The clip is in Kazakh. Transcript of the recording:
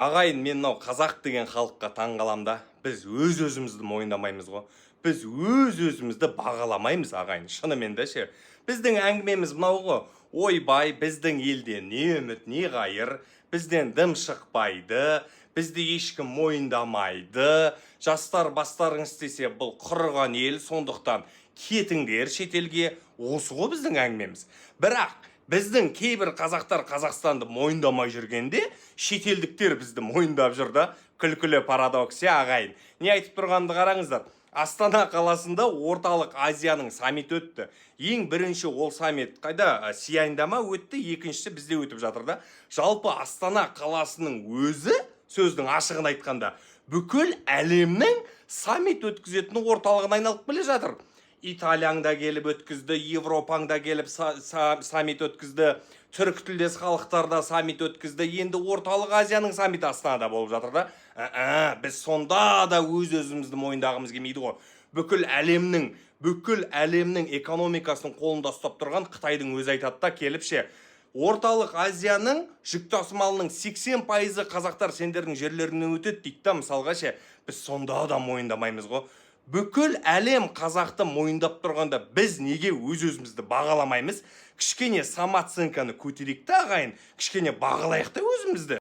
Ағайын, мен мынау қазақ деген халыққа таң қалам да. Біз өз-өзімізді мойындамаймыз ғой. Біз өз-өзімізді бағаламаймыз, ағайын. Шынымен де ше. Біздің әңгімеміз мынау ғой. Ойбай, біздің елде не үміт, не қайыр, бізден дым шықпайды, бізді ешкім мойындамайды. Жастар бастарыңыз істесе, бұл құрыған ел, сондықтан кетіңдер шетелге. Осы ғой біздің әңгімеміз. Бірақ біздің кейбір қазақтар Қазақстанды мойындамай жүргенде, шетелдіктер бізді мойындап жүр да. Күлкілі парадокс, ағайын. Не айтып тұрғанды қараңыздар. Астана қаласында орталық Азияның саммиті өтті. Ең бірінші ол саммит қайда? Сияйында ма өтті, екіншісі бізде өтіп жатыр да. Жалпы Астана қаласының өзі, сөздің ашығын айтқанда, бүкіл әлемнің саммит өткізетін орталығына айналып келе жатыр. Италияң да келіп өткізді, Европаң да келіп саммит өткізді, түркі тілдес халықтар да саммит өткізді, енді орталық Азияның саммиті Астанада болып жатыр да. Біз сонда да өз-өзімізді мойындағымыз келмейді ғой. Бүкіл әлемнің экономикасын қолында ұстап тұрған Қытайдың өзі айтады да келіп ше. Орталық Азияның жүк тасымалының 80% қазақтар сендердің жерлерінен өтеді дейді да, мысалға ше. Біз сонда да мойындамаймыз ғой. Бүкіл әлем қазақты мойындап тұрғанда біз неге өз-өзімізді бағаламаймыз? Кішкене самооценканы көтерейік та, ағайын, кішкене бағалайық та өзімізді.